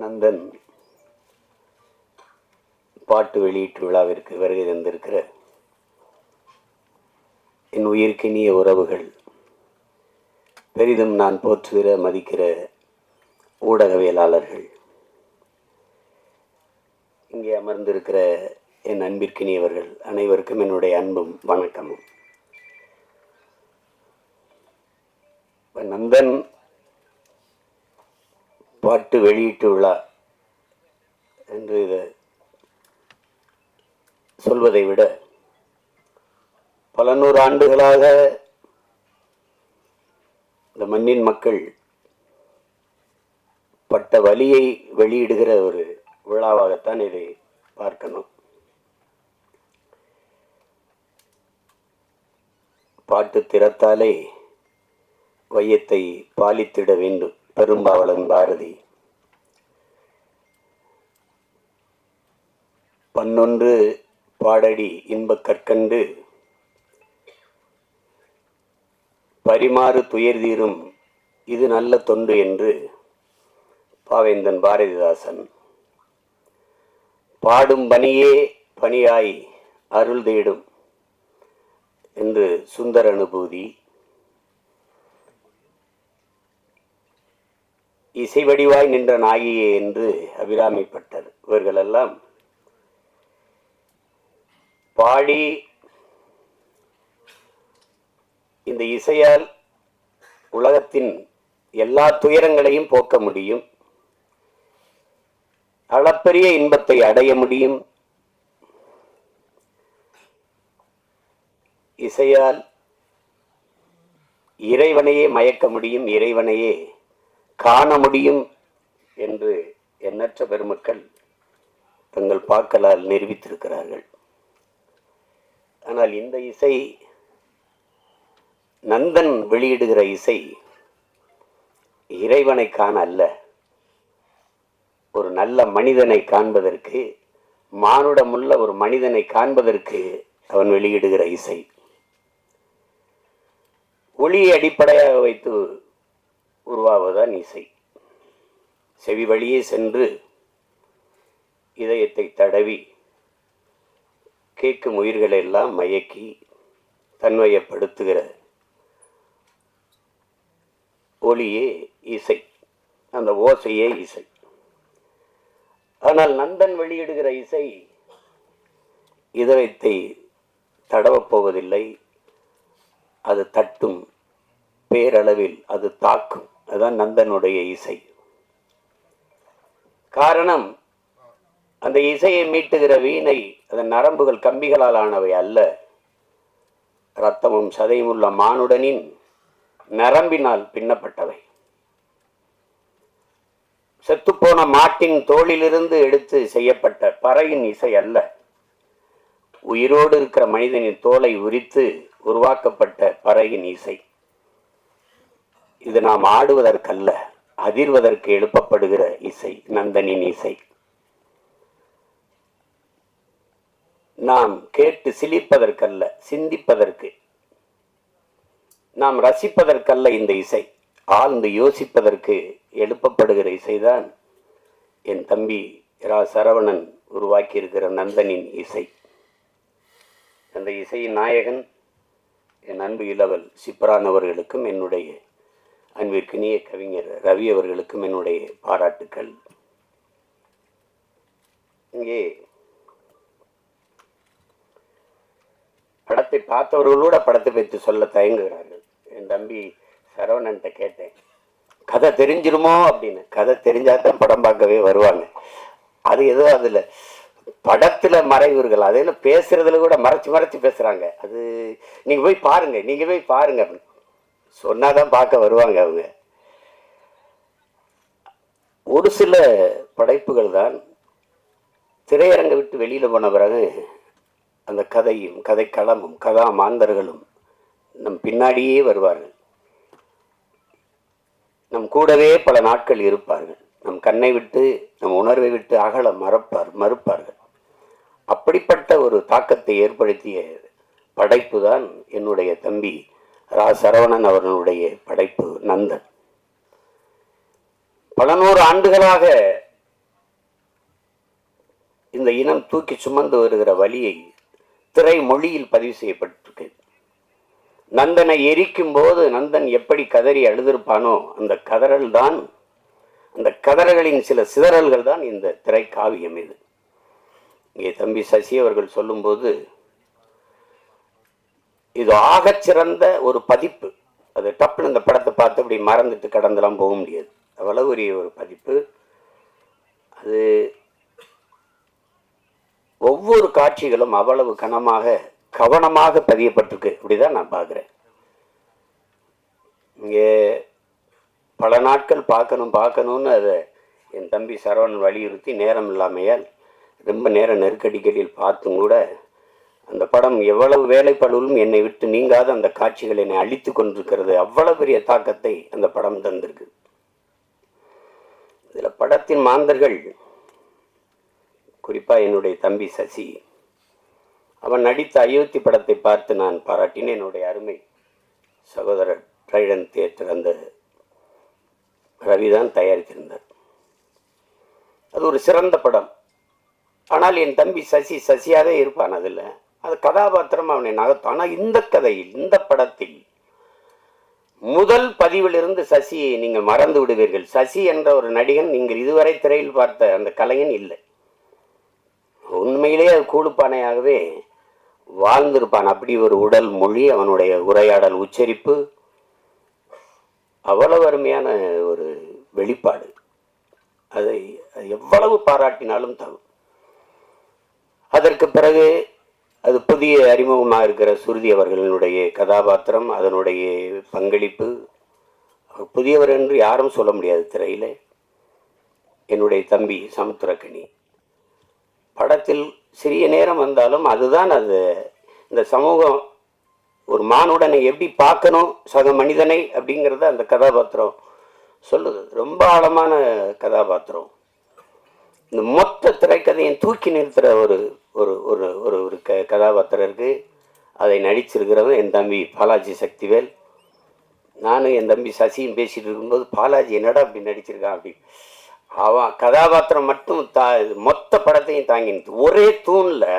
நந்தன் பாட்டு வெளியீட்டு விழாவிற்கு வருகை தந்திருக்கிற என் உயிர்க்கினிய உறவுகள், பெரிதும் நான் போற்றுகிற மதிக்கிற ஊடகவியலாளர்கள், இங்கே அமர்ந்திருக்கிற என் அன்பிற்கினியவர்கள் அனைவருக்கும் என்னுடைய அன்பும் வணக்கமும். நந்தன் பாட்டு வெளியீட்டு விழா என்று இதை சொல்வதை விட, பல நூறு ஆண்டுகளாக இந்த மண்ணின் மக்கள் பட்ட வலியை வெளியிடுகிற ஒரு விழாவாகத்தான் இதை பார்க்கணும். பாட்டு திறத்தாலே வையத்தை பாலித்திட வேண்டும் பெரும்பாவளன் பாரதி. பன்னொன்று பாடடி இன்பக் கற்கண்டு பரிமாறு துயர் தீரும் இது நல்ல தொண்டு என்று பாவேந்தன் பாரதிதாசன். பாடும் பணியே பணியாய் அருள் தேடும் என்று சுந்தர அனுபூதி. இசை வடிவாய் நின்ற நாயியே என்று அபிராமிப்பட்டர். இவர்களெல்லாம் பாடி இந்த இசையால் உலகத்தின் எல்லா துயரங்களையும் போக்க முடியும், அளப்பரிய இன்பத்தை அடைய முடியும். இசையால் இறைவனையே மயக்க முடியும், இறைவனையே காண முடியும் என்று எண்ணற்ற பெருமக்கள் தங்கள் பாக்களால் நிரூபித்திருக்கிறார்கள். ஆனால் இந்த இசை, நந்தன் வெளியிடுகிற இசை, இறைவனை காண அல்ல, ஒரு நல்ல மனிதனை காண்பதற்கு, மானுடமுள்ள ஒரு மனிதனை காண்பதற்கு அவன் வெளியிடுகிற இசை. ஒளியை அடிப்படையாக வைத்து உருவாவதுதான் இசை. செவி வழியே சென்று இதயத்தை தடவி கேட்கும் உயிர்களை எல்லாம் மயக்கி தன்மையப்படுத்துகிற ஒளியே இசை, அந்த ஓசையே இசை. ஆனால் நந்தன் வெளியிடுகிற இசை இதயத்தை தடவப் போவதில்லை, அது தட்டும், பேரளவில் அது தாக்கும். அதுதான் நந்தனுடைய இசை. காரணம், அந்த இசையை மீட்டுகிற வீணை அதன் நரம்புகள் கம்பிகளால் ஆனவை அல்ல, இரத்தமும் சதையும் உள்ள மானுடனின் நரம்பினால் பின்னப்பட்டவை. செத்துப்போன மாட்டின் தோளிலிருந்து எடுத்து செய்யப்பட்ட பறையின் இசை அல்ல, உயிரோடு இருக்கிற மனிதனின் தோலை உரித்து உருவாக்கப்பட்ட பறையின் இசை. இது நாம் ஆடுவதற்கல்ல, அதிர்வதற்கு எழுப்பப்படுகிற இசை நந்தனின் இசை. நாம் கேட்டு சிலிப்பதற்கல்ல, சிந்திப்பதற்கு, நாம் ரசிப்பதற்கல்ல இந்த இசை, ஆழ்ந்து யோசிப்பதற்கு எழுப்பப்படுகிற இசைதான் என் தம்பி ரா சரவணன் உருவாக்கியிருக்கிற நந்தனின் இசை. அந்த இசையின் நாயகன் என் அன்பு இளவல் சிப்ரான் அவர்களுக்கும், என்னுடைய அன்பிற்கினிய கவிஞர் ரவி அவர்களுக்கும் என்னுடைய பாராட்டுக்கள். இங்கே படத்தை பார்த்தவர்களோட படத்தை பற்றி சொல்ல தயங்குகிறார்கள். என் தம்பி சரவணன்ட்ட கேட்டேன், கதை தெரிஞ்சிருமோ அப்படின்னு. கதை தெரிஞ்சாதான் படம் பார்க்கவே வருவாங்க. அது ஏதோ அதில் படத்தில் மறைவுர்கள், அதில் பேசுறதுல கூட மறைச்சு மறைச்சு பேசுகிறாங்க. அது நீங்கள் போய் பாருங்க, நீங்கள் போய் பாருங்க அப்படின்னு சொன்னாதான் பார்க்க வருவாங்க அவங்க. ஒரு சில படைப்புகள் தான் திரையரங்கை விட்டு வெளியில் போன பிறகு அந்த கதையும் கதைக்களமும் கதாமாந்தர்களும் நம் பின்னாடியே வருவார்கள், நம் கூடவே பல நாட்கள் இருப்பார்கள், நம் கண்ணை விட்டு நம் உணர்வை விட்டு அகல மறுப்பார்கள். அப்படிப்பட்ட ஒரு தாக்கத்தை ஏற்படுத்திய படைப்பு தான் என்னுடைய தம்பி ரா சரவணன் அவர்களுடைய படைப்பு நந்தன். பல நூறு ஆண்டுகளாக இந்த இனம் தூக்கி சுமந்து வருகிற வழியை திரை மொழியில் பதிவு செய்யப்பட்டிருக்கு. நந்தனை எரிக்கும் போது நந்தன் எப்படி கதறி அழுதிருப்பானோ அந்த கதறல் தான், அந்த கதறல்களின் சில சிதறல்கள் தான் இந்த திரைக்காவியம். இது இங்கே தம்பி சசி அவர்கள் சொல்லும்போது இது ஆகச்சிறந்த ஒரு பதிப்பு. அது டப்புன்னு இந்த படத்தை பார்த்து அப்படி மறந்துட்டு கடந்தெல்லாம் போக முடியாது. அவ்வளவு ஒரு பதிப்பு. அது ஒவ்வொரு காட்சிகளும் அவ்வளவு கவனமாக பதியப்பட்டிருக்கு. அப்படிதான் நான் பார்க்குறேன். இங்கே பல நாட்கள் பார்க்கணும்னு அதை என் தம்பி சரவணன் வலியுறுத்தி நேரம் இல்லாமையால் ரொம்ப நேரம் நெருக்கடிகளில் பார்த்தும் கூட அந்த படம் எவ்வளவு வேலைப்பளுவும் என்னை விட்டு நீங்காத அந்த காட்சிகள் என்னை அழித்து கொண்டிருக்கிறது. அவ்வளவு பெரிய தாக்கத்தை அந்த படம் தந்திருக்கு. இதில் படத்தின் மாந்தர்கள், குறிப்பாக என்னுடைய தம்பி சசி, அவன் நடித்த அயோத்தி படத்தை பார்த்து நான் பாராட்டினேன். என்னுடைய அருமை சகோதரர் ட்ரைடன் தியேட்டர் அந்த ரவிதான் தயாரித்திருந்தார். அது ஒரு சிறந்த படம். ஆனால் என் தம்பி சசியாகவே இருப்பான். அதில் அது கதாபாத்திரம் அவனை நகர்த்தும். ஆனால் இந்த கதையில், இந்த படத்தில் முதல் பதிவிலிருந்து சசியை நீங்கள் மறந்து விடுவீர்கள். சசி என்ற ஒரு நடிகன் நீங்கள் இதுவரை திரையில் பார்த்த அந்த கலைஞன் இல்லை. உண்மையிலேயே அது கூடுப்பானையாகவே வாழ்ந்திருப்பான். அப்படி ஒரு உடல் மொழி, அவனுடைய உரையாடல் உச்சரிப்பு அவ்வளவு அருமையான ஒரு வெளிப்பாடு. அதை எவ்வளவு பாராட்டினாலும் தகும். அதற்கு பிறகு அது புதிய அறிமுகமாக இருக்கிற சுருதி அவர்களினுடைய கதாபாத்திரம், அதனுடைய பங்களிப்பு, புதியவர் என்று யாரும் சொல்ல முடியாது திரையில். என்னுடைய தம்பி சமுத்திரக்கனி படத்தில் சிறிய நேரம் வந்தாலும் அதுதான் அது இந்த சமூகம் ஒரு மானுடனை எப்படி பார்க்கணும், சக மனிதனை அப்படிங்கிறத அந்த கதாபாத்திரம் சொல்லுது. ரொம்ப ஆழமான கதாபாத்திரம். இந்த மொத்த திரைக்கதையும் தூக்கி நிறுத்துகிற ஒரு ஒரு ஒரு ஒரு ஒரு கதாபாத்திரம் இருக்குது. அதை நடிச்சிருக்கிறவன் என் தம்பி பாலாஜி சக்திவேல். நானும் என் தம்பி சசியும் பேசிகிட்டு இருக்கும்போது பாலாஜி என்னடா அப்படி நடிச்சிருக்கான் அப்படி. அவன் கதாபாத்திரம் மட்டும் மொத்த படத்தையும் தாங்கி நிற்று. ஒரே தூணில்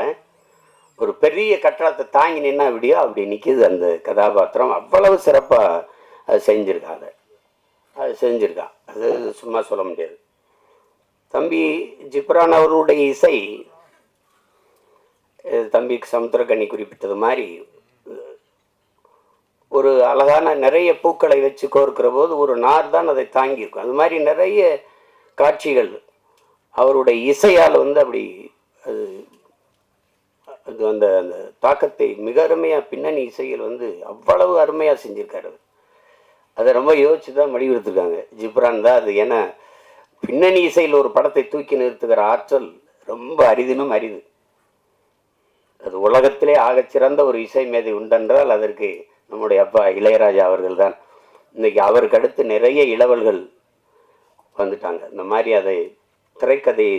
ஒரு பெரிய கட்டடத்தை தாங்கி நின்னா அப்படியோ அப்படி நிற்கிது அந்த கதாபாத்திரம். அவ்வளவு சிறப்பாக அது செஞ்சுருக்காங்க. அது சும்மா சொல்ல முடியாது. தம்பி ஜிப்ரான் அவருடைய இசை, தம்பி சமுத்திரக்கனி குறிப்பிட்டது மாதிரி ஒரு அழகான நிறைய பூக்களை வச்சு கோர்க்கிற போது ஒரு நார் தான் அதை தாங்கியிருக்கும். அது மாதிரி நிறைய காட்சிகள் அவருடைய இசையால் அப்படி அது அந்த அந்த தாக்கத்தை மிக அருமையாக பின்னணி இசையில் அவ்வளவு அருமையாக செஞ்சுருக்காரு. அதை ரொம்ப யோசிச்சு தான் வடிவெடுத்துருக்காங்க. ஜிப்ரான் தான் அது. ஏன்னா பின்னணி இசையில் ஒரு படத்தை தூக்கி நிறுத்துகிற ஆற்றல் ரொம்ப அரிதினும் அரிது. அது உலகத்திலே ஆகச்சிறந்த ஒரு இசை மேதை உண்டென்றால் அதற்கு நம்முடைய அப்பா இளையராஜா அவர்கள் தான். இன்றைக்கி அவருக்கு அடுத்து நிறைய இளவல்கள் வந்துட்டாங்க. இந்த மாதிரி அதை திரைக்கதையை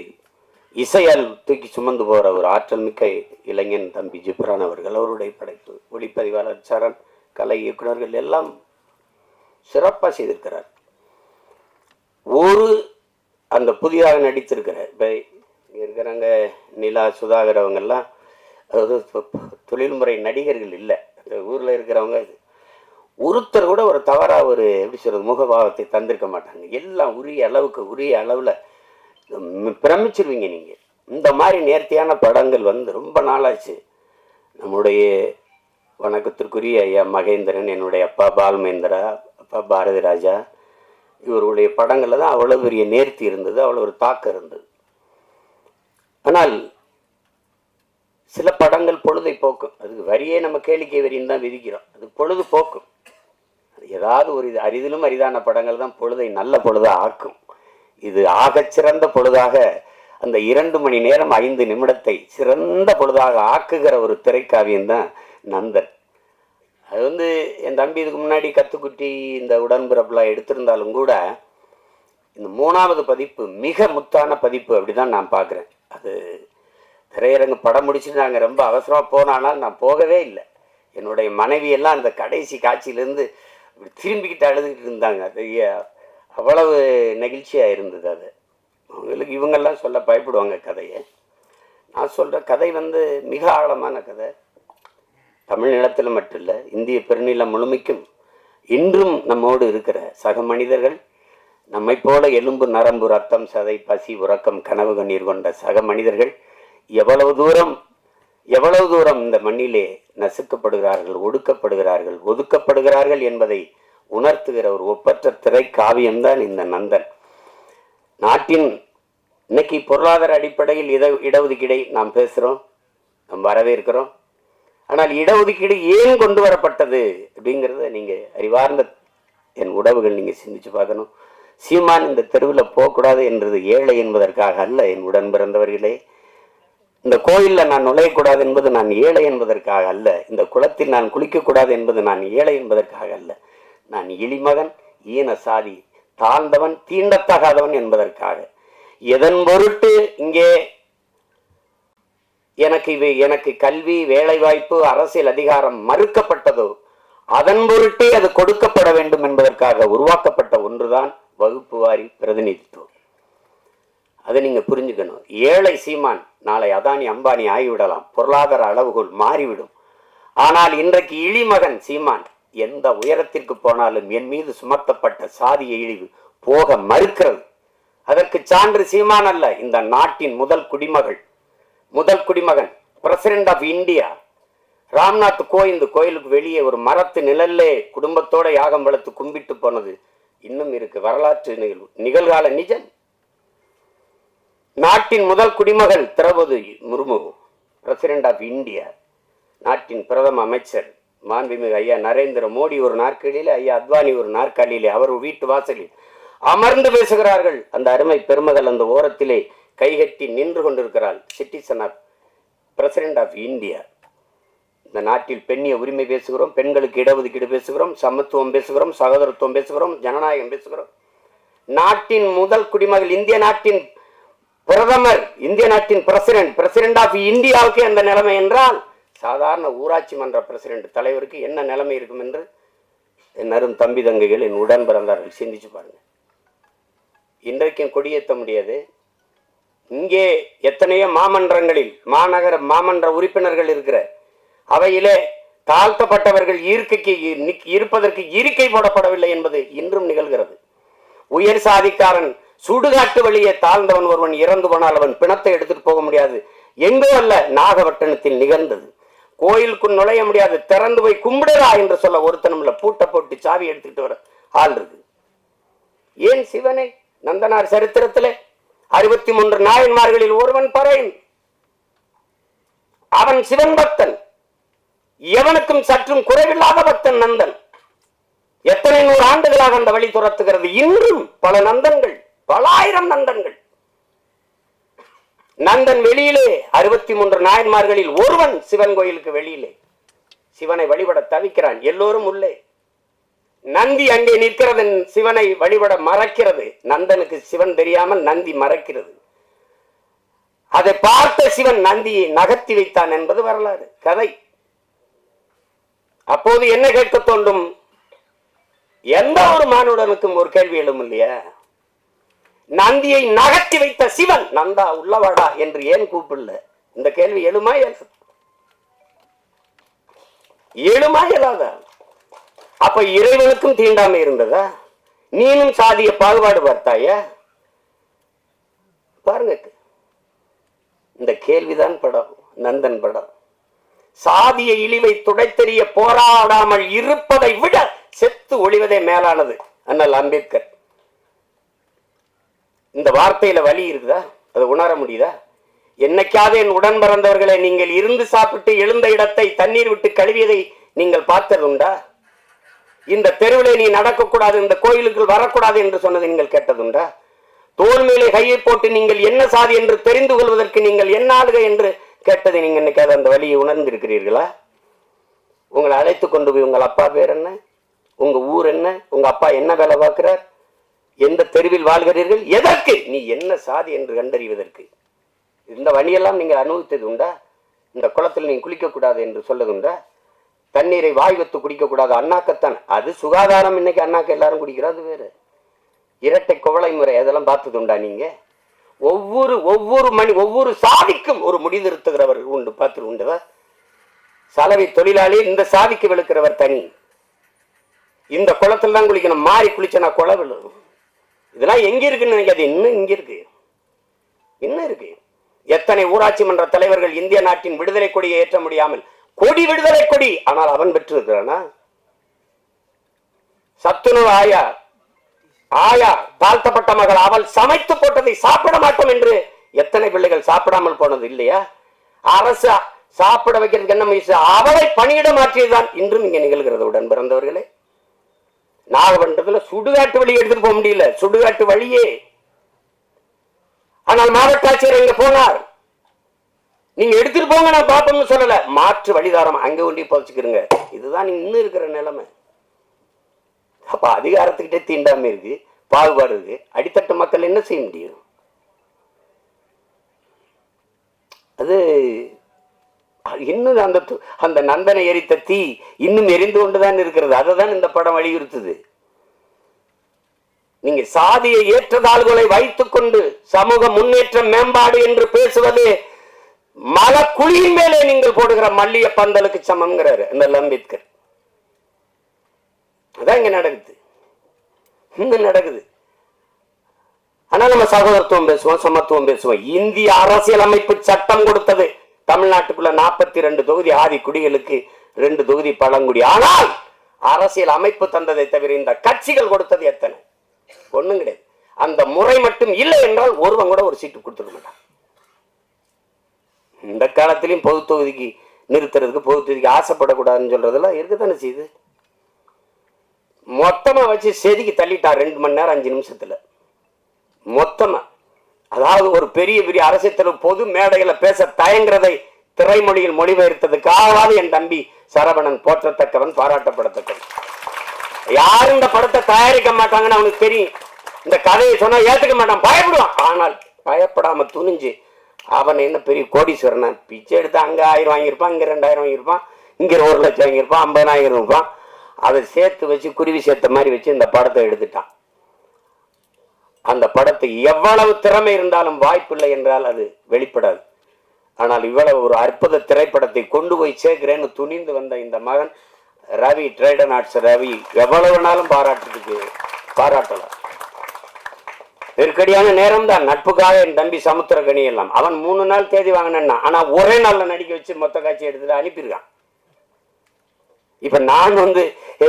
இசையால் தூக்கி சுமந்து போகிற ஒரு ஆற்றல் மிக்க இளைஞன் தம்பி ஜிப்ரான் அவர்கள். அவருடைய படைப்பு, ஒளிப்பதிவாளர் சரண், கலை இயக்குநர்கள் எல்லாம் சிறப்பாக செய்திருக்கிறார். ஒரு அந்த புதிதாக நடித்திருக்கிற இப்போ இருக்கிறாங்க நிலா சுதாகர் அவங்கெல்லாம், அதாவது தொழில்முறை நடிகர்கள் இல்லை, ஊரில் இருக்கிறவங்க. ஒருத்தர் கூட ஒரு தவறாக ஒரு எப்படி சொல்கிறது முகபாவத்தை தந்திருக்க மாட்டாங்க. எல்லாம் உரிய அளவில் பிரமிச்சிருவீங்க நீங்கள். இந்த மாதிரி நேர்த்தியான படங்கள் ரொம்ப நாளாச்சு. நம்முடைய வணக்கத்திற்குரிய ஐயா மகேந்திரன், என்னுடைய அப்பா பால்மேந்திரா, அப்பா பாரதி ராஜா, இவருடைய படங்களில் தான் அவ்வளோ பெரிய நேர்த்தி இருந்தது, அவ்வளோ ஒரு தாக்கம் இருந்தது. ஆனால் சில படங்கள் பொழுதை போக்கும். அதுக்கு வரியே நம்ம கேளிக்கை வரின்னு தான் விதிக்கிறோம். அது பொழுது போக்கும். ஏதாவது ஒரு அரிதிலும் அரிதான படங்கள் தான் பொழுதை நல்ல பொழுதாக ஆக்கும். இது ஆகச்சிறந்த பொழுதாக அந்த 2 மணி நேரம் 5 நிமிடத்தை சிறந்த பொழுதாக ஆக்குகிற ஒரு திரைக்காவியம்தான் நந்தன். அது என் தம்பி இதுக்கு முன்னாடி கத்துக்குட்டி இந்த உடன்பிறப்புலாம் எடுத்திருந்தாலும் கூட இந்த 3வது பதிப்பு மிக முத்தான பதிப்பு. அப்படி தான் நான் பார்க்குறேன். அது திரையரங்கு படம் முடிச்சுட்டு நாங்கள் ரொம்ப அவசரமாக போனானால் நான் போகவே இல்லை. என்னுடைய மனைவியெல்லாம் அந்த கடைசி காட்சியிலேருந்து இப்படி திரும்பிக்கிட்டு அழுதுகிட்டு இருந்தாங்க. அது அவ்வளவு நெகிழ்ச்சியாக இருந்தது. அது அவங்களுக்கு இவங்கெல்லாம் சொல்ல பயப்படுவாங்க கதையை. நான் சொல்கிற கதை மிக ஆழமான கதை. தமிழ் நிலத்தில் மட்டும் இல்லை, இந்திய பெருநிலம் முழுமைக்கும் இன்றும் நம்மோடு இருக்கிற சக மனிதர்கள், நம்மை போல எலும்பு நரம்பு ரத்தம் சதை பசி உறக்கம் கனவு கண்ணீர் கொண்ட சக மனிதர்கள் எவ்வளவு தூரம் இந்த மண்ணிலே நசுக்கப்படுகிறார்கள், ஒடுக்கப்படுகிறார்கள், ஒதுக்கப்படுகிறார்கள் என்பதை உணர்த்துகிற ஒரு ஒப்பற்ற திரை காவியம்தான் இந்த நந்தன். நாட்டின் இன்னைக்கு பொருளாதார அடிப்படையில் இடஒதுக்கீடை நாம் பேசுகிறோம், நாம் வரவேற்கிறோம். ஆனால் இடஒதுக்கீடு ஏன் கொண்டு வரப்பட்டது அப்படிங்கிறத நீங்கள் அறிவார்ந்த என் உறவுகள் நீங்கள் சிந்திச்சு பார்க்கணும். சீமான் இந்த தெருவில் போகக்கூடாது என்றது ஏழை என்பதற்காக அல்ல. என் உடன் பிறந்தவர்களே, இந்த கோயிலில் நான் நுழையக்கூடாது என்பது நான் ஏழை என்பதற்காக அல்ல. இந்த குளத்தில் நான் குளிக்கக்கூடாது என்பது நான் ஏழை என்பதற்காக அல்ல. நான் இழிமகன், ஈன சாதி, தாழ்ந்தவன், தீண்டத்தகாதவன் என்பதற்காக. எதன் பொருட்டு இங்கே எனக்கு கல்வி, வேலைவாய்ப்பு, அரசியல் அதிகாரம் மறுக்கப்பட்டதோ அதன் பொருட்டே அது கொடுக்கப்பட வேண்டும் என்பதற்காக உருவாக்கப்பட்ட ஒன்றுதான் வகுப்பு வாரி பிரதிநிதித்துவம். அதை நீங்க புரிஞ்சுக்கணும். ஏழை சீமான் நாளை அதானி அம்பானி ஆகிவிடலாம், பொருளாதார அளவுகோல் மாறிவிடும். ஆனால் இன்றைக்கு இழிமகன் சீமான் எந்த உயரத்திற்கு போனாலும் என் மீது சுமத்தப்பட்ட சாதிய இழிவு போக மறுக்கிறது. அதற்கு சான்று சீமான் அல்ல, இந்த நாட்டின் முதல் குடிமகன் பிரசிடென்ட் ஆஃப் இந்தியா ராம்நாத் கோயிலுக்கு வெளியே ஒரு மரத்து நிழல்லே குடும்பத்தோட யாகம் வளர்த்து கும்பிட்டு போனது இன்னும் இருக்கு. வரலாற்று நிகழ்கால நிஜம். நாட்டின் முதல் குடிமகள் Droupadi Murmu president of India, நாட்டின் பிரதம அமைச்சர் மாண்புமிகு ஐயா நரேந்திர மோடி ஒரு நாற்காலியிலே, ஐயா அத்வானி ஒரு நாற்காலியிலே, அவர் வீட்டு வாசலில் அமர்ந்து பேசுகிறார்கள். அந்த அருமை பெருமகள் அந்த ஓரத்திலே கைகட்டி நின்று கொண்டிருக்கிறாள். Citizen of president of India. இந்த நாட்டில் பெண்ணிய உரிமை பேசுகிறோம், பெண்களுக்கு இடஒதுக்கீடு பேசுகிறோம், சமத்துவம் பேசுகிறோம், சகோதரத்துவம் பேசுகிறோம், ஜனநாயகம் பேசுகிறோம். நாட்டின் முதல் குடிமகள், இந்திய நாட்டின் பிரதமர், இந்திய நாட்டின் பிரசிடென்ட் ஆஃப் இந்தியாவுக்கு அந்த நிலைமை என்றால் சாதாரண ஊராட்சி மன்ற பிரசிடென்ட் தலைவருக்கு என்ன நிலைமை இருக்கும் என்று என் அரும் தம்பி தங்கைகள், என் உடன் பிறந்தார்கள் சிந்திச்சு பாருங்க. இன்றைக்கும் கொடியேற்ற முடியாது. இங்கே எத்தனையோ மாமன்றங்களில் மாநகர மாமன்ற உறுப்பினர்கள் இருக்கிற அவையிலே தாழ்த்தப்பட்டவர்கள் இருப்பதற்கு இருக்கை போடப்படவில்லை என்பது இன்றும் நிகழ்கிறது. உயர் சாதிக்காரன் சுடுகாட்டு வழியே தாழ்ந்தவன் ஒருவன் இறந்து போனால் அவன் பிணத்தை எடுத்துட்டு போக முடியாது. எங்கோ அல்ல, நாகப்பட்டினத்தில் நிகழ்ந்தது. கோயிலுக்குள் நுழைய முடியாது, திறந்து போய் கும்பிடுறா என்று சொல்ல ஒருத்தனும் இல்ல, பூட்டை போட்டு சாவி எடுத்துக்கிட்டு வர ஆள் இருக்கு. ஏன் சிவனை நந்தனார் சரித்திரத்திலே 63 நாயன்மார்களில் ஒருவன் பறையன். அவன் சிவன் பக்தன், எவனுக்கும் சற்றும் குறைவில்லாத பக்தன் நந்தன். எத்தனை 100 ஆண்டுகளாக அந்த வழி துரத்துகிறது. இன்றும் பல நந்தன்கள், பல ஆயிரம் நந்தன்கள். நந்தன் வெளியிலே 63 நாயன்மார்களில் ஒருவன் சிவன் கோயிலுக்கு வெளியிலே சிவனை வழிபட தவிக்கிறான். எல்லோரும் உள்ளே. நந்தி அங்கே நிற்கிறது, சிவனை வழிபட மறக்கிறது. நந்தனுக்கு சிவன் தெரியாமல் நந்தி மறக்கிறது. அதை பார்த்த சிவன் நந்தியை நகர்த்தி வைத்தான் என்பது வரலாறு, கதை. அப்போது என்ன கேட்க தோன்றும்? எந்த ஒரு மானுடனுக்கும் ஒரு கேள்வி எழும் இல்லையா? நந்தியை நகர்த்தி வைத்த சிவன் நந்தா உள்ளவாடா என்று ஏன் கூப்பிடல? இந்த கேள்வி எழுமா இயலாதா? அப்ப இறைவனுக்கும் தீண்டாமை இருந்ததா? நீனும் சாதிய பாகுபாடு பார்த்தாயா? பாருங்க, இந்த கேள்விதான் படம், நந்தன் படம். சாதிய இழிவை துடைத்தெறிய போராடாமல் இருப்பதை விட செத்து ஒளிவதே மேலானது. அண்ணல் அம்பேத்கர். இந்த வார்த்தையில வலி இருக்குதா? அதை உணர முடியுதா? என்னைக்காவது என் உடன் பிறந்தவர்களை நீங்கள் இருந்து சாப்பிட்டு எழுந்த இடத்தை தண்ணீர் விட்டு கழுவியதை நீங்கள் பார்த்ததுண்டா? இந்த தெருவிலே நீ நடக்கக்கூடாது, இந்த கோயிலுக்குள் வரக்கூடாது என்று சொன்னதை நீங்கள் கேட்டதுண்டா? தோல் மேலே கையை போட்டு நீங்கள் என்ன சாதி என்று தெரிந்து கொள்வதற்கு நீங்கள் என்ன ஆளுகை என்று கேட்டதை நீங்கள் என்னைக்காவது அந்த வழியை உணர்ந்திருக்கிறீர்களா? உங்களை அழைத்து கொண்டு போய் உங்கள் அப்பா பேர் என்ன, உங்க ஊர் என்ன, உங்க அப்பா என்ன வேலை பார்க்கிறார், எந்த தெருவில் வாழ்கிறீர்கள், எதற்கு, நீ என்ன சாதி என்று கண்டறிவதற்கு இந்த வழியெல்லாம் நீங்கள் அனுபவித்தது உண்டா? இந்த குளத்தில் நீ குளிக்கக்கூடாது என்று சொல்லதுண்டா? தண்ணீரை வாய் வைத்து குடிக்கக்கூடாது, அண்ணாக்கத்தான். அது சுகாதாரம். இன்னைக்கு அண்ணாக்க எல்லாரும் குடிக்கிறது வேறு. இரட்டை குவளை முறை அதெல்லாம் பார்த்தது உண்டா? நீங்க ஒவ்வொரு சாதிக்கும் ஒரு முடிதிருத்துகிறவர் உண்டு. பார்த்து உண்டுவா? சலவை தொழிலாளி இந்த சாதிக்கு விழுக்கிறவர் தனி. இந்த குளத்துல தான் குளிக்கணும், மாறி குளிச்சனா குள விழும். இதெல்லாம் எங்க இருக்குன்னு நினைக்காது. இன்னும் இங்க இருக்கு, இன்னும் இருக்கு. எத்தனை ஊராட்சி மன்ற தலைவர்கள் இந்திய நாட்டின் விடுதலை கொடியை ஏற்ற முடியாமல், கொடி விடுதலை கொடி, ஆனால் அவன் பெற்று இருக்கிறானா? சத்துணவு ஆயா தாழ்த்தப்பட்ட மகள், அவள் சமைத்து போட்டதை சாப்பிட மாட்டோம் என்று எத்தனை பிள்ளைகள் சாப்பிடாமல் போனது இல்லையா? அரசு சாப்பிட வைக்கிறதுக்கு என்ன முயற்சி? அவளை பணியிட மாற்றியதுதான் இன்றும் இங்க நிகழ்கிறது. உடன் பிறந்தவர்களே, நாகப்பட்டினத்துல சுடுகாட்டு வழி எடுத்துட்டு போக முடியல, சுடுகாட்டு வழியே. ஆனால் மாவட்ட ஆட்சியர் இங்க போனார், நீங்க எடுத்துட்டு போங்க, நான் பாப்போம்னு சொல்லல, மாற்று வழிதாரம் அங்க ஒண்டி போச்சுக்கிறங்க. இதுதான் இன்னும் இருக்கிற நிலைமை. அப்ப அதிகாரத்துக்கிட்டே தீண்டாம இருக்கு, பாகுபாடு இருக்கு. அடித்தட்டு மக்கள் என்ன செய்ய முடியும்? அது இன்னும் அந்த நந்தனை எரித்த தீ இன்னும் எரிந்து கொண்டுதான் இருக்கிறது. அதுதான் இந்த படம் வலியுறுத்துது. நீங்க சாதியை ஏற்றதாள்களை வைத்துக் கொண்டு சமூக முன்னேற்றம் மேம்பாடு என்று பேசுவது மல குழியின் மேலே நீங்கள் போடுகிற மல்லிய பந்தலுக்கு சமம்ங்கிறாரு இந்த அம்பேத்கர். அதான் இங்க நடக்குது, இங்க நடக்குது. ஆனா நம்ம சகோதரத்துவம் பேசுவோம், சமத்துவம் பேசுவோம். இந்திய அரசியல் அமைப்பு சட்டம் கொடுத்தது தமிழ்நாட்டுக்குள்ள 42 தொகுதி ஆதி குடிகளுக்கு, 2 தொகுதி பழங்குடி. ஆனால் அரசியல் அமைப்பு தந்ததை தவிர இந்த கட்சிகள் கொடுத்தது எத்தனை? ஒண்ணும் கிடையாது. அந்த முறை மட்டும் இல்லை என்றால் ஒருவன் கூட ஒரு சீட்டு கொடுத்துக்க மாட்டான். இந்த காலத்திலையும் பொது தொகுதிக்கு நிறுத்துறதுக்கு, பொது தொகுதிக்கு ஆசைப்படக்கூடாதுன்னு சொல்றதெல்லாம் இருக்குதானே செய்யுது. மொத்தமா வச்சு செதுக்கி தள்ளிட்டா 2 மணி நேரம் 5 நிமிஷத்துல மொத்தமா. அதாவது ஒரு பெரிய பெரிய அரசியல் பொது மேடைகளை பேச தயங்குறதை திரைமொழியில் மொழிபெயர்த்ததுக்காவது என் தம்பி சரவணன் போற்றத்தக்கவன், பாராட்டப்படத்தக்கவன். யாரும் இந்த படத்தை தயாரிக்க மாட்டாங்கன்னு அவனுக்கு தெரியும். இந்த கதையை சொன்னா ஏத்துக்க மாட்டான், பயப்படுவான். ஆனால் பயப்படாம துணிஞ்சு அவன் என்ன பெரிய கோடீஸ்வரன், பிச்சை எடுத்து அங்க 1000 வாங்கியிருப்பான், இங்க 2000 வாங்கியிருப்பான், இங்க 1 லட்சம் வாங்கியிருப்பான், 50,000 இருப்பான். அதை சேர்த்து வச்சு குருவி சேர்த்த மாதிரி வச்சு இந்த படத்தை எடுத்துட்டான். அந்த படத்தை எவ்வளவு திறமை இருந்தாலும் வாய்ப்பில்லை என்றால் அது வெளிப்படாது. ஆனால் இவ்வளவு ஒரு அற்புத திரைப்படத்தை கொண்டு போய் சேர்க்கிறேன்னு துணிந்து வந்த இந்த மகன் ரவி, ட்ரேடன் ஆர்ட்ஸ் ரவி, எவ்வளவு நாளும் பாராட்டலாம். நெருக்கடியான நேரம் தான். நட்புக்காக என் தம்பி சமுத்திரகனி எல்லாம் அவன் 3 நாள் தேதி வாங்கினா, ஆனா ஒரே நாள்ல நடிக்க வச்சு மொத்த காட்சி எடுத்துட்டு அனுப்பியிருக்கான். இப்ப நான்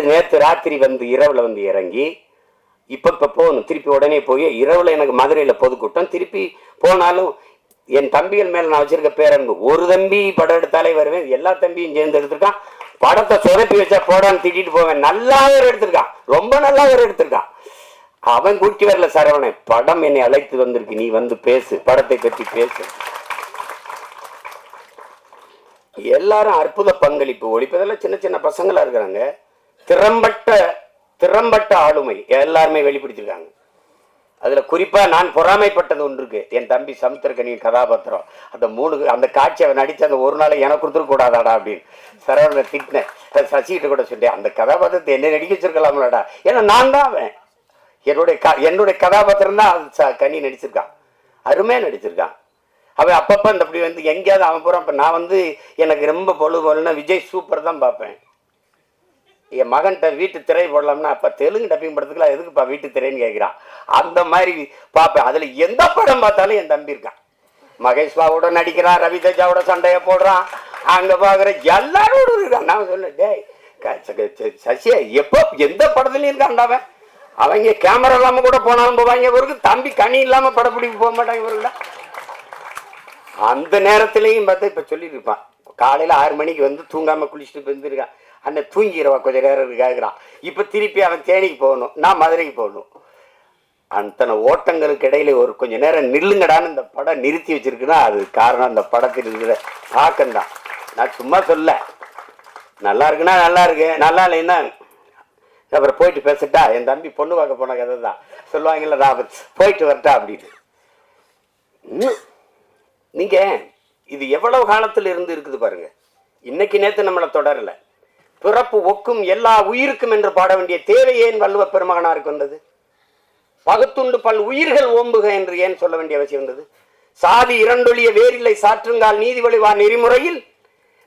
நேற்று ராத்திரி இரவுல இறங்கி இப்ப போகணும், திருப்பி உடனே போய் இரவுல எனக்கு மதுரையில பொதுக்கூட்டம், திருப்பி போனாலும் என் தம்பிகள் மேல நான் வச்சிருக்க பேரன்பு. ஒரு தம்பி படம் எடுத்தாலே வருவேன், எல்லா தம்பியும் சேர்ந்து எடுத்திருக்கான். படத்தை சொதப்பி வச்சா போடான்னு திட்டிட்டு போவேன். நல்லா எடுத்திருக்கான், ரொம்ப நல்லா எடுத்திருக்கான். அவன் கூட்டி வரல சரவணன், படம் என்னை அழைத்து வந்திருக்கு, நீ பேசு, படத்தை பற்றி பேசு. எல்லாரும் அற்புத பங்களிப்பு. ஒழிப்பதெல்லாம் சின்ன சின்ன பசங்களா இருக்கிறாங்க. திறம்பட்ட ஆளுமை எல்லாருமே வெளிப்படுத்திருக்காங்க. அதுல குறிப்பா நான் பொறாமைப்பட்டது ஒன்று இருக்கு. என் தம்பி சமுத்திரகனியின் கதாபாத்திரம், அந்த காட்சி அவன் நடிச்ச அந்த ஒரு நாளை எனக்கு கொடுத்துருக்க கூடாதாடா அப்படின்னு சரவணனை திட்டினேன். சசிகிட்ட கூட சொன்னேன், அந்த கதாபாத்திரத்தை என்ன நடிக்க வச்சிருக்கலாம்லடா. ஏன்னா நான் தான் அவன், என்னுடைய கதாபாத்திரம் தான் கனி நடிச்சிருக்கான், அருமையா நடிச்சிருக்கான். அவன் அப்பப்ப அப்படி எங்கேயாவது அவன் போறான். இப்ப நான் எனக்கு ரொம்ப பொழுதுன்னா விஜய் சூப்பர் தான் பார்ப்பேன். என் மகன்கிட்ட வீட்டு திரை போடலாம்னா, அப்ப தெலுங்கு டப்பிங் படத்துக்குலாம் எதுக்குப்பா வீட்டு திரைன்னு கேட்கிறான். அந்த மாதிரி பார்ப்பேன். அதுல எந்த படம் பார்த்தாலும் என் தம்பி இருக்கான். மகேஷ் பாபுவோட நடிக்கிறான், ரவி தேஜாவோட சண்டைய போடுறான், அங்க பாக்குற எல்லாரோட இருக்கான். நான் சொன்னேன், டேய் சசியா எப்போ எந்த படத்துலயும் இருக்கான்டாவன். அவங்க கேமரா இல்லாம கூட போனாலும் போவாங்க. இவருக்கு தம்பி கனி இல்லாம படப்பிடிப்பு போக மாட்டாங்க இவருல. அந்த நேரத்திலையும் பார்த்தா இப்ப சொல்லிட்டு இருப்பான், காலையில 6 மணிக்கு தூங்காம குளிச்சுட்டு வந்துருக்கான். அண்ணன் தூங்கிடுவா கொஞ்ச நேரம் இருக்காங்கிறான். இப்ப திருப்பி அவன் தேனிக்கு போகணும், நான் மதுரைக்கு போகணும். அத்தனை ஓட்டங்களுக்கு இடையில ஒரு கொஞ்ச நேரம் நில்லுங்கடான்னு இந்த படம் நிறுத்தி வச்சிருக்குன்னா அது காரணம் அந்த படத்தில் இருக்கிற தாக்கம்தான். நான் சும்மா சொல்ல, நல்லா இருக்குன்னா நல்லா இருக்கு, நல்லா இல்லைன்னா அப்புறம் போயிட்டு பேசிட்டா. என் தம்பி பொண்ணு பார்க்க போன கதை தான் சொல்லுவாங்கல்ல, நான் போயிட்டு வரட்டா அப்படின்னு. நீங்க இது எவ்வளவு காலத்துல இருந்து இருக்குது பாருங்க. இன்னைக்கு நேத்து நம்மளை தொடரல. பிறப்பு ஒக்கும் எல்லா உயிருக்கும் என்று பாட வேண்டிய தேவை ஏன் வள்ளுவ பெருமகனாருக்கு வந்தது? பகுத்துண்டு பல் உயிர்கள் ஓம்புக என்று ஏன் சொல்ல வேண்டிய அவசியம் வந்தது? சாதி இரண்டொழிய வேறில்லை சாற்றுங்கால் நீதி வழிவா நெறிமுறையில்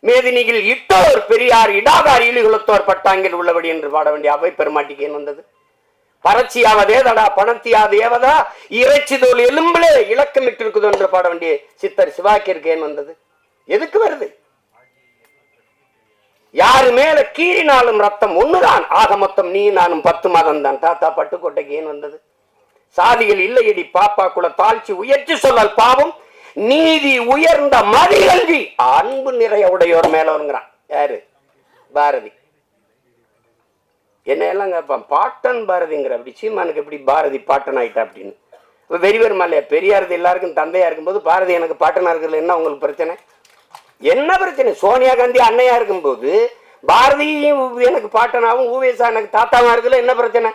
மேதினியில் இட்டோர் பெரியார் இடாதார் ஈழிகுலத்தோர் பட்டாங்கில் உள்ளபடி என்று பாட வேண்டிய அவை பெருமாட்டிக்கு ஏன் வந்தது? பரட்சியாவதேதடா பணத்தியாது ஏவதா இறைச்சி தோல் எலும்பிலே இலக்கமிட்டு இருக்குது என்று பாட வேண்டிய சித்தர் சிவாக்கிற்கு ஏன் வந்தது? எதுக்கு வருது? யாரு மேல கீறினாலும் ரத்தம் ஒண்ணுதான், ஆக மொத்தம் நீ நானும் 10 மாதம் தான். தாத்தா பட்டுக்கோட்டைக்கு ஏன் வந்தது? சாதிகள் இல்லையடி பாப்பா குல தாழ்ச்சி உயர்ச்சி சொல்லல் பாவம் நீதி உயர்ந்த மதிகல்வி அன்பு நிறைய உடையோர் மேலோருங்கிறான். யாரு? பாரதி. என்ன எல்லாம் கேட்பான், பாட்டன் பாரதிங்கிற. அப்படி சீமானுக்கு எப்படி பாரதி பாட்டன் ஆயிட்டா அப்படின்னு வெறி வருமா இல்லையா? பெரியாரது எல்லாருக்கும் தந்தையா இருக்கும்போது பாரதி எனக்கு பாட்டனா இருக்கிறது என்ன உங்களுக்கு பிரச்சனை? என்ன பிரச்சனை? சோனியா காந்தி அன்னையா இருக்கும்போது பாரதியும் எனக்கு பாட்டனாவும் ஊவேசா எனக்கு தாத்தாவா இருக்குல்ல, என்ன பிரச்சனை?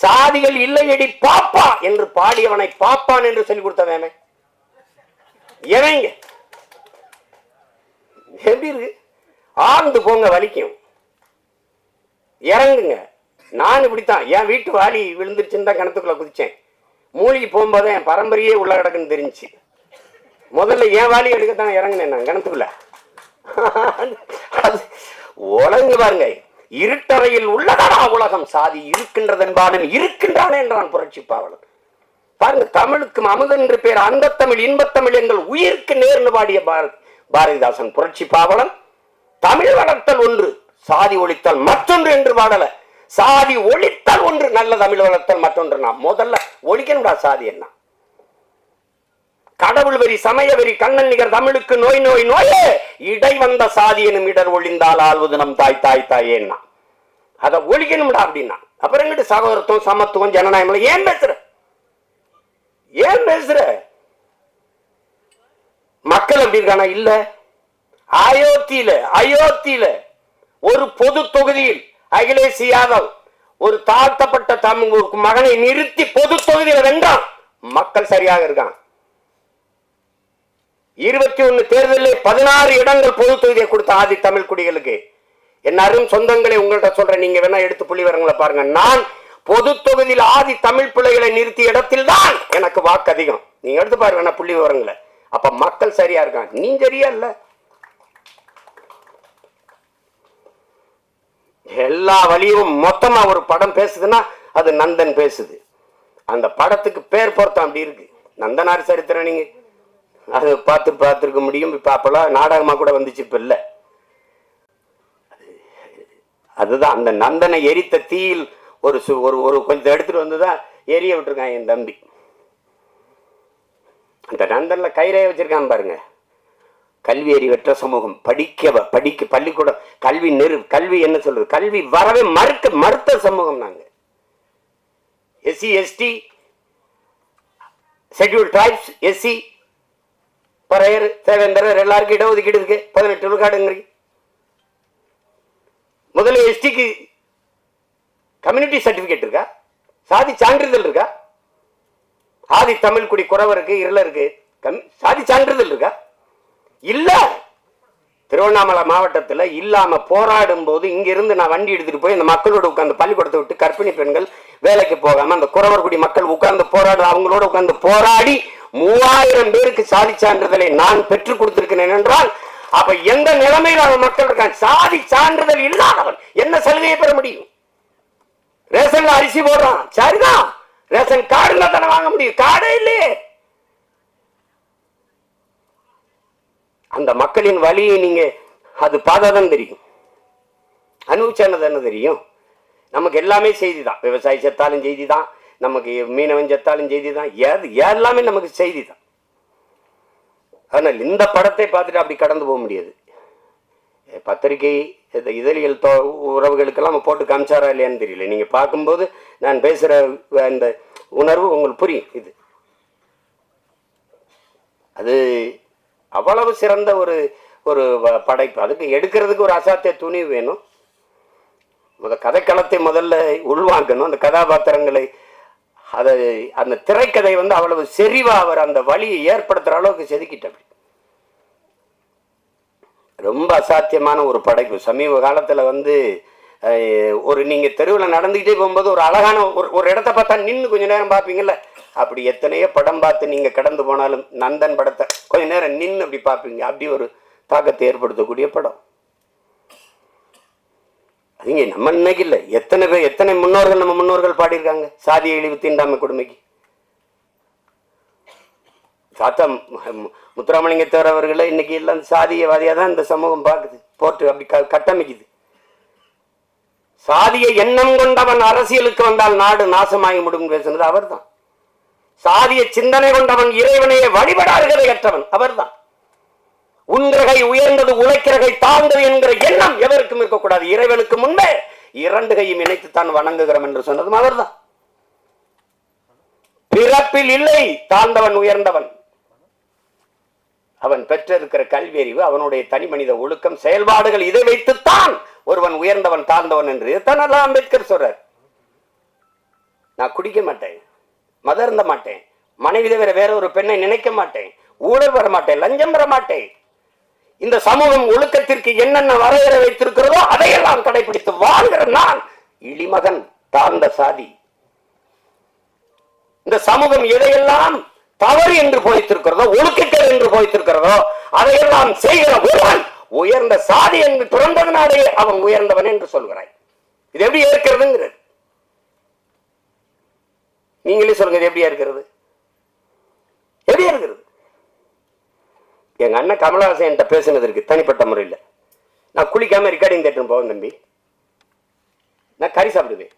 சாதிகள் இல்லையடி பாப்பா என்று பாடியவனை பாப்பான் என்று சொல்லி கொடுத்தவன் எவங்க? எப்படி இருக்கு? ஆழ்ந்து போங்க, வலிக்கும், இறங்குங்க. நான் இப்படித்தான் என் வீட்டு வாலி விழுந்துருச்சுன்னு தான் கிணத்துக்குள்ள குதிச்சேன். மூழ்கி போகும்போது என் பரம்பரையே உள்ள கிடக்குன்னு தெரிஞ்சு முதல்ல என் வாலி எடுக்கத்தான் இறங்கினேன் நான் கிணத்துக்குள்ள. உலங்கு பாருங்க, இருட்டறையில் உள்ளதடா உலகம் சாதி இருக்கின்றதென்பாலும் இருக்கின்றானே என்றான் புரட்சி பாவலன். பாருங்க, தமிழுக்கும் அமுதென்று பேர் அந்த தமிழ் இன்பத்தமிழ் எங்கள் உயிருக்கு நேர்ந்து பாடிய பாரதிதாசன் புரட்சி பாவலன். தமிழ் வளர்த்தல் ஒன்று, சாதி ஒழித்தல் மற்றொன்று என்று பாடல. சாதி ஒழித்தல் ஒன்று, நல்ல தமிழ் வளர்த்தல் மற்றொன்று. நான் முதல்ல ஒழிக்கணும்டா சாதி. என்ன கடவுள் வெறி சமய வெறி கண்ணன் நிகர் தமிழுக்கு நோய் நோய் நோயே இடை வந்த சாதி எனும் இடர் ஒழிந்தால் ஆள்வது நம் தாய் தாய் தாயேன்னா அதை ஒழிக்கணும்டா அப்படின்னா. அப்புறம் எங்கிட்ட சகோதரத்துவம் சமத்துவம் ஜனநாயகம் ஏன் பேசுற? ஏன் பேசுற? மக்கள் எப்படி இருக்கானா? இல்ல, அயோத்தியில ஒரு பொது தொகுதியில் அகிலேஷ் யாதவ் ஒரு தாழ்த்தப்பட்ட தமிழ் மகனை நிறுத்தி பொது தொகுதியில் வென்றான். மக்கள் சரியாக இருக்கான். 21 தேர்தலில் 16 இடங்கள் பொது தொகுதியை கொடுத்த ஆதி தமிழ் குடிகளுக்கு. என்னாரும் சொந்தங்களை உங்கள்கிட்ட சொல்றேன், நீங்க வேணா எடுத்து புள்ளி வரங்களை பாருங்க. நான் பொது தொகுதியில் ஆதி தமிழ் பிள்ளைகளை நிறுத்திய இடத்தில் தான் எனக்கு வாக்கு அதிகம். நீங்க எடுத்து பாருங்க புள்ளி விவரங்களை. அப்ப மக்கள் சரியா இருக்கான், நீ சரியா இல்ல. எல்லா வழியும் மொத்தமா ஒரு படம் பேசுதுன்னா அது நந்தன் பேசுது. அந்த படத்துக்கு பேர் பொருத்தம் அப்படி இருக்கு. நந்தனார் சரித்திரம் நீங்க அது பார்த்திருக்க முடியும். இப்ப அப்பெல்லாம் நாடகமா கூட வந்துச்சு, இப்ப இல்ல. அதுதான் அந்த நந்தனை எரித்த தீயில் ஒரு கொஞ்சம் எடுத்துட்டு வந்துதான் எரிய விட்டுருக்கான் என் தம்பி. அந்த நந்தன்ல கைரேய வச்சிருக்கான் பாருங்க. கல்வி அறிவற்ற சமூகம், படிக்க பள்ளிக்கூடம் கல்வி என்ன சொல்றது, கல்வி வரவே மறுத்த சமூகம் நாங்க. SC ST schedule tribes SC பறையர் தேவேந்தரர் எல்லாருக்கும் இடஒதுக்கீடு இருக்கு. 18 விழுக்காடுங்கிறீங்க. முதல்ல எஸ்டிக்கு கம்யூனிட்டி சர்டிபிகேட் இருக்கா? சாதி சான்றிதழ் இருக்கா? ஆதி தமிழ் குடி குறவருக்கு இருளருக்கு சாதி சான்றிதழ் இருக்கா? இல்ல. திருவண்ணாமலை மாவட்டத்தில் இல்லாம போராடும் போது இங்க இருந்து நான் வண்டி எடுத்துட்டு போய் அந்த மக்களோட உட்கார்ந்து பள்ளிக்கூடத்தை விட்டு கர்ப்பிணி பெண்கள் வேலைக்கு போகாம அந்த குறவர் குடி மக்கள் உட்கார்ந்து அவங்களோட உட்கார்ந்து போராடி 3000 பேருக்கு சாதி சான்றிதழை நான் பெற்றுக் கொடுத்திருக்கிறேன் என்றால் அப்ப எந்த நிலைமையில் அவன் மக்கள் இருக்கான்? சாதி சான்றிதழ் இல்லாதவன் என்ன சலுகையை பெற முடியும்? ரேஷன்ல அரிசி போடுறான், சரிதான். ரேஷன் கார்டுல தானே வாங்க முடியும், கார்டே இல்லையே. அந்த மக்களின் வழியை நீங்க அது பார்த்தாதான் தெரியும், அனுபவிச்சானது என்ன தெரியும். நமக்கு எல்லாமே செய்தி தான். விவசாயி செத்தாலும் செய்தி தான், நமக்கு மீனவன் செத்தாலும் செய்தி தான், எல்லாமே நமக்கு செய்தி தான். ஆனால் இந்த படத்தை பார்த்துட்டு அப்படி கடந்து போக முடியாது. பத்திரிகை இதழியல் உறவுகளுக்கெல்லாம் போட்டு காமிச்சாரா இல்லையான்னு தெரியல. நீங்க பார்க்கும்போது நான் பேசுற அந்த உணர்வு உங்களுக்கு புரியும். இது அது அவ்வளவு சிறந்த ஒரு படைப்பு. அதுக்கு எடுக்கிறதுக்கு ஒரு அசாத்திய துணிவு வேணும். கதைக்களத்தை முதல்ல உள்வாங்கணும். அந்த கதாபாத்திரங்களை அந்த திரைக்கதை அவ்வளவு செறிவா அவர் அந்த வழியை ஏற்படுத்துற அளவுக்கு செதுக்கிட்டார். ரொம்ப அசாத்தியமான ஒரு படைப்பு. சமீப காலத்துல ஒரு நீங்கள் தெருவில் நடந்துக்கிட்டே போகும்போது ஒரு அழகான ஒரு இடத்த பார்த்தா நின்று கொஞ்சம் நேரம் பார்ப்பீங்கல்ல, அப்படி எத்தனையோ படம் பார்த்து நீங்கள் கடந்து போனாலும் நந்தன் படத்தை கொஞ்சம் நேரம் நின்று அப்படி பார்ப்பீங்க. அப்படி ஒரு தாக்கத்தை ஏற்படுத்தக்கூடிய படம். அதுங்க நம்ம இன்னைக்கு இல்லை, எத்தனை பேர் எத்தனை முன்னோர்கள் நம்ம முன்னோர்கள் பாடியிருக்காங்க சாதிய இழிவு தீண்டாமை கொடுமைக்கு. சாத்தா முத்துராமலிங்கத்தேவர் அவர்களை இன்னைக்கு எல்லாம் சாதியவாதியாக தான் இந்த சமூகம் பார்க்குது, போட்டு அப்படி கட்டமைக்குது. சாதிய எண்ணம் கொண்டவன் அரசியலுக்கு வந்தால் நாடு நாசமாகி முடியும் பேசுனது அவர் தான். சாதிய சிந்தனை கொண்டவன் இறைவனையே வழிபடாறுகளை கற்றவன் அவர் தான். உன்கிரகை உயர்ந்தது உழைக்கிறகை தாழ்ந்தது என்கிற எண்ணம் எவருக்கும் இருக்கக்கூடாது. இறைவனுக்கு முன்பே இரண்டு கையும் இணைத்துத்தான் வணங்குகிறோம் என்று சொன்னதும் அவர் தான். பிறப்பில் இல்லை தாழ்ந்தவன் உயர்ந்தவன். அவன் பெற்றிருக்கிற கல்வி அறிவு, அவனுடைய தனி மனித ஒழுக்கம், செயல்பாடுகள், இதை வைத்துத்தான் ஒருவன் உயர்ந்தவன் தாழ்ந்தவன் என்று இதைத்தான் அம்பேத்கர் சொல்றார். நான் குடிக்க மாட்டேன், மதம் இருந்த மாட்டேன், மனைவி தவிர வேற ஒரு பெண்ணை நினைக்க மாட்டேன், ஊழல் வர மாட்டேன், லஞ்சம் வர மாட்டேன். இந்த சமூகம் ஒழுக்கத்திற்கு என்னென்ன வரையறை வைத்திருக்கிறதோ அதையெல்லாம் கடைபிடித்து வாழ்கிற நான் இளிமகன், தாழ்ந்த சாதி. இந்த சமூகம் எதையெல்லாம் தவறு என்று போய்த்திருக்கிறதோ, ஒழுக்கங்கள் என்று போய்த்திருக்கிறதோ அதையெல்லாம் செய்கிற ஒருவன் உயர்ந்த சாதி என்று பிறந்ததனாலே அவன் உயர்ந்தவன் என்று சொல்கிறாய். இது எப்படி ஏற்கிறதுங்கிறது நீங்களே சொல்லுங்க. இது எப்படியா இருக்கிறது? எப்படியா இருக்கிறது? எங்க அண்ணன் கமலஹாசன் என்கிட்ட பேசுனதற்கு தனிப்பட்ட முறையில் நான் குளிக்காம ரெக்கார்டிங் தேட்டர் போவேன் தம்பி. நான் கறி சாப்பிடுவேன்,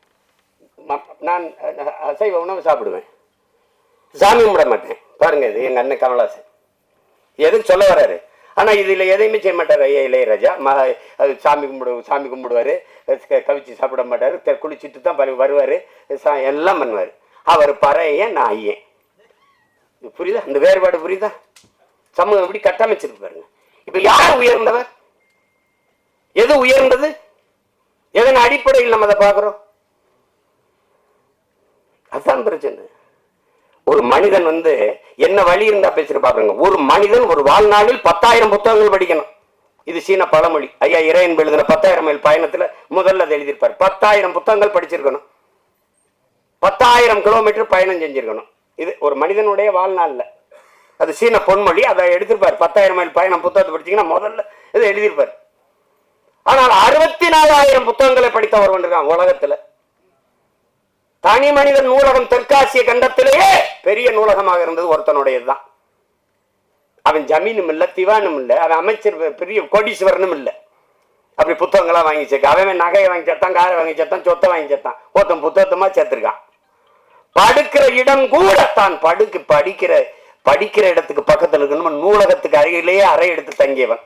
நான் அசைவ உணவு சாப்பிடுவேன், சாமி கும்பிட மாட்டேன். பாருங்க, இது எங்க அண்ணன் கமலஹாசன் எதுக்கு சொல்ல வர்றாரு. ஆனா இதுல எதையுமே செய்ய மாட்டார். ஐயா இளையராஜா சாமி கும்பிடுவாரு, கவிச்சு சாப்பிட மாட்டாரு, குளிச்சுட்டு தான் வருவாரு, எல்லாம் பண்ணுவாரு. அவர் பறையன், நான் ஐயன். புரியுதா? இந்த வேறுபாடு புரியுதா? சமூகம் எப்படி கட்டமைச்சிருக்கு பாருங்க. இப்ப யார் உயர்ந்தவர்? எது உயர்ந்தது? எதன் அடிப்படையில் நம்ம அதை பார்க்கிறோம்? அதுதான் பிரச்சனை. ஒரு மனிதன் என்ன வழி இருந்தா பேசுற பாருங்க. ஒரு மனிதன் ஒரு வாழ்நாளில் 10,000 புத்தகங்கள் படிக்கணும். இது சீன பழமொழி. ஐயா இறையன்பு எழுதின 10,000 மைல் பயணத்துல முதல்ல அதை எழுதியிருப்பார். 10,000 புத்தகங்கள் படிச்சிருக்கணும், 10,000 கிலோமீட்டர் பயணம் செஞ்சிருக்கணும். இது ஒரு மனிதனுடைய வாழ்நாள்ல. அது சீன பொன்மொழி. அதை எடுத்திருப்பார். 10,000 மைல் பயணம் புத்தகத்தை படிச்சீங்கன்னா முதல்ல இதை எழுதியிருப்பார். ஆனால் 64,000 புத்தகங்களை படித்த ஒருவன் இருக்கான் உலகத்துல. தனி மனிதன் நூலகம் தெற்காசிய கண்டத்திலேயே பெரிய நூலகமாக இருந்தது ஒருத்தனுடையதுதான். அவன் ஜமீனும் இல்லை, திவானும் இல்லை, அவன் அமைச்சர் பெரிய கோடீஸ்வரனும் இல்லை. அப்படி புத்தகங்களா வாங்கி சேர்க்க. அவன் நகையை வாங்கி சேர்த்தான், காரை வாங்கி சேர்த்தான், சொத்தை வாங்கி சேர்த்தான். ஒருத்தன் புத்தகத்தமா சேர்த்திருக்கான். படுக்கிற இடம் கூட தான் படிக்கிற இடத்துக்கு பக்கத்தில் இருக்கணும். நூலகத்துக்கு அருகிலேயே அறை எடுத்து தங்கியவன்.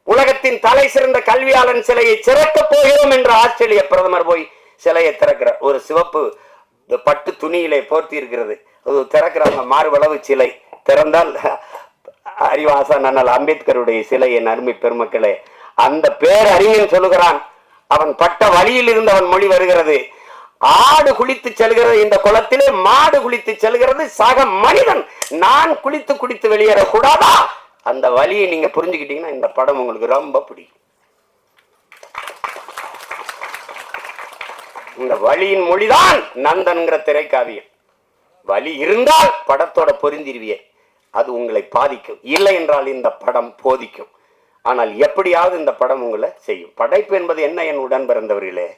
உலகத்தின் தலை சிறந்த கல்வியாளன் சிலையை சிறக்க போகிறோம் என்று ஆஸ்திரேலிய பிரதமர் போய் சிலையை திறக்கிறார். ஒரு சிவப்பு பட்டு துணியிலே போர்த்தி இருக்கிறது. அது திறக்கிறாங்க. மார்பளவு சிலை திறந்தால் அறிவாசன் அண்ணல் அம்பேத்கருடைய சிலை. என் அருமை பெருமக்களே, அந்த பேரறிஞன் சொல்லுகிறான், அவன் பட்ட வழியில் இருந்து அவன் மொழி வருகிறது. ஆடு குளித்து செல்கிறது இந்த குளத்திலே, மாடு குளித்து செல்கிறது சக மனிதன். நான் குளித்து வெளியேறக்கூடாதா? அந்த வழியை நீங்க புரிஞ்சுக்கிட்டீங்கன்னா இந்த படம் உங்களுக்கு ரொம்ப பிடிக்கும். இந்த வழியின் மொழிதான் நந்தன்கிற திரைக்காவியம். வழி இருந்தால் படத்தோட பொருந்திருவியே, அது உங்களை பாதிக்கும். இல்லை என்றால் இந்த படம் போதிக்கும். ஆனால் எப்படியாவது இந்த படம் உங்களை செய்யும். படைப்பு என்பது என்ன? என் உடன் பிறந்தவர்களே,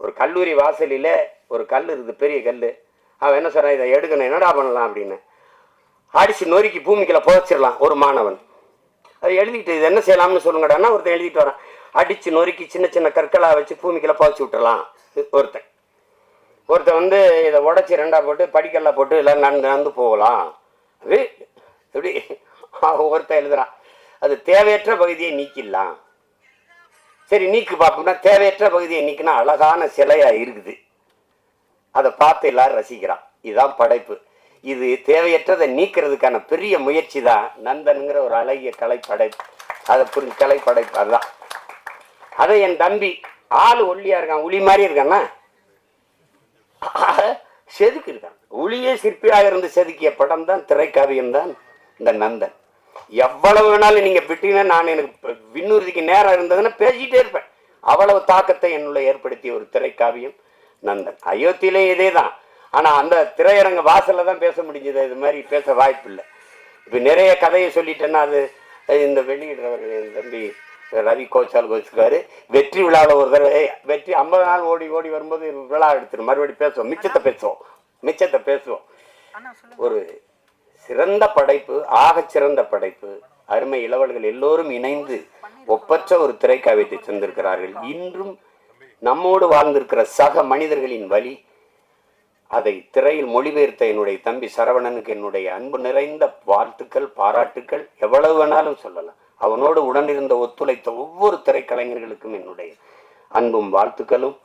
ஒரு கல்லூரி வாசலில் ஒரு கல் இருக்குது, பெரிய கல். அவன் என்ன சொல்றான், இதை எடுக்கணும், என்னடா பண்ணலாம் அப்படின்னு. அடிச்சு நொறுக்கி பூமிக்குள்ள புதைச்சிடலாம் ஒரு மாணவன். அதை எழுதிட்டு இது என்ன செய்யலாம்னு சொல்லுங்கடான்னா ஒருத்தன் எழுதிட்டு வரான். அடிச்சு நொறுக்கி சின்ன சின்ன கற்களா வச்சு பூமிக்குள்ள புதைச்சி விட்டுறலாம் ஒருத்தன் இதை உடச்சி ரெண்டா போட்டு படிக்கல்லாம் போட்டு எல்லாம் நடந்து போகலாம். அது எப்படி ஒருத்தன் எழுதுறான், அது தேவையற்ற பகுதியை நீக்கிடலாம். சரி நீக்கு பார்ப்போம்னா தேவையற்ற பகுதியை நீக்கினா அழகான சிலையா இருக்குது, அதை பார்த்து எல்லாரும் ரசிக்கிறான். இதுதான் படைப்பு. இது தேவையற்றதை நீக்கிறதுக்கான பெரிய முயற்சி தான் நந்தன்கிற ஒரு அழகிய கலைப்படைப்பு. அதை புரிஞ்சு கலைப்படைப்பு அதுதான். அதை என் தம்பி ஆள் ஒல்லியா இருக்கான், உளி மாதிரி இருக்கான்னா செதுக்கி இருக்கான். உளியே சிற்பியாக இருந்து செதுக்கிய படம் தான் திரைக்காவியம் தான் இந்த நந்தன். எவ்வளவு வேணாலும் நீங்க விட்டீங்கன்னா, நான் எனக்கு விண்ணுறுதிக்கு நேரம் இருந்ததுன்னா பேசிட்டே இருப்பேன். அவ்வளவு தாக்கத்தை என்னுள்ள ஏற்படுத்திய ஒரு திரைக்காவியம் நந்தன். அயோத்தியிலே இதே தான். ஆனால் அந்த திரையரங்க வாசலில் தான் பேச முடிஞ்சது, இது மாதிரி பேச வாய்ப்பு இல்லை. இப்போ நிறைய கதையை சொல்லிட்டேன்னா அது இந்த வெளியிடுறவர்கள் என் தம்பி ரவி கோச்சால் கோச்சுக்காரு. வெற்றி விழாவில் ஒரு தடவை வெற்றி 50 நாள் ஓடி ஓடி வரும்போது விழா எடுத்துரும், மறுபடியும் பேசுவோம், மிச்சத்தை பேசுவோம். ஒரு சிறந்த படைப்பு, ஆகச் சிறந்த படைப்பு. அருமை இளவல்கள் எல்லோரும் இணைந்து ஒப்பற்ற ஒரு திரைக்காவியத்தை தந்திருக்கிறார்கள். இன்றும் நம்மோடு வாழ்ந்திருக்கிற சக மனிதர்களின் வழி அதை திரையில் மொழிபெயர்த்த என்னுடைய தம்பி சரவணனுக்கு என்னுடைய அன்பு நிறைந்த வாழ்த்துக்கள், பாராட்டுக்கள். எவ்வளவு வேணாலும் சொல்லலாம். அவனோடு உடனிருந்த ஒத்துழைத்த ஒவ்வொரு திரைக்கலைஞர்களுக்கும் என்னுடைய அன்பும் வாழ்த்துக்களும்.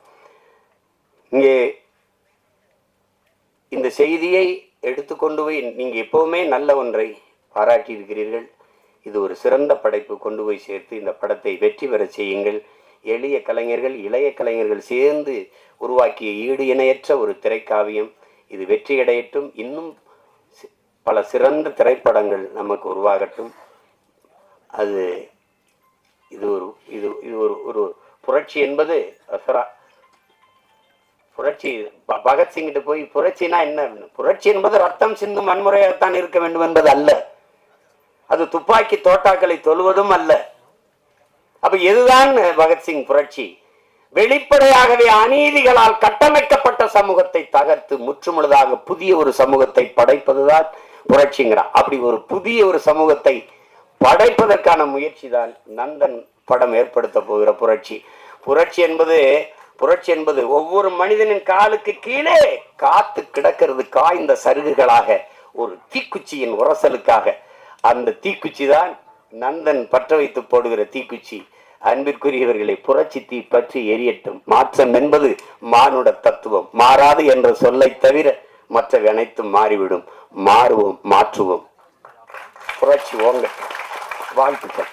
இங்கே இந்த செய்தியை எடுத்துக்கொண்டு போய் நீங்கள் எப்பவுமே நல்ல ஒன்றை பாராட்டி இருக்கிறீர்கள். இது ஒரு சிறந்த படைப்பு, கொண்டு போய் சேர்த்து இந்த படத்தை வெற்றி பெற செய்யுங்கள். எளிய கலைஞர்கள், இளைய கலைஞர்கள் சேர்ந்து உருவாக்கிய ஈடு இணையற்ற ஒரு திரைக்காவியம். இது வெற்றியடையட்டும். இன்னும் பல சிறந்த திரைப்படங்கள் நமக்கு உருவாகட்டும். அது இது ஒரு இது இது ஒரு ஒரு புரட்சி என்பது புரட்சி. பகத்சிங்கிட்ட போய் புரட்சினா என்ன? புரட்சி என்பது ரத்தம் சிந்தும் வன்முறையாகத்தான் இருக்க வேண்டும் என்பது அல்ல. அது துப்பாக்கி தோட்டாக்களை தொழுவதும் அல்ல. அப்ப எதுதான் பகத்சிங் புரட்சி? வெளிப்படையாகவே அநீதிகளால் கட்டமைக்கப்பட்ட சமூகத்தை தகர்த்து முற்றுமுழுதாக புதிய ஒரு சமூகத்தை படைப்பதுதான் புரட்சிங்கிறான். அப்படி ஒரு புதிய ஒரு சமூகத்தை படைப்பதற்கான முயற்சி தான் நந்தன் படம் ஏற்படுத்த போகிற புரட்சி. புரட்சி என்பது ஒவ்வொரு மனிதனின் காலுக்கு கீழே காத்து கிடக்கிறது காய்ந்த சருகுகளாக, ஒரு தீக்குச்சியின் உரசலுக்காக. அந்த தீக்குச்சி தான் நந்தன் பற்ற வைத்து போடுகிற தீக்குச்சி. அன்பிற்குரியவர்களை, புரட்சி தீ பற்றி எரியட்டும். மாற்றம் என்பது மானுட தத்துவம். மாறாது என்ற சொல்லை தவிர மற்றவை அனைத்தும் மாறிவிடும். மாறுவோம், மாற்றுவோம். புரட்சி ஓங்க. வாழ்த்துக்கள்.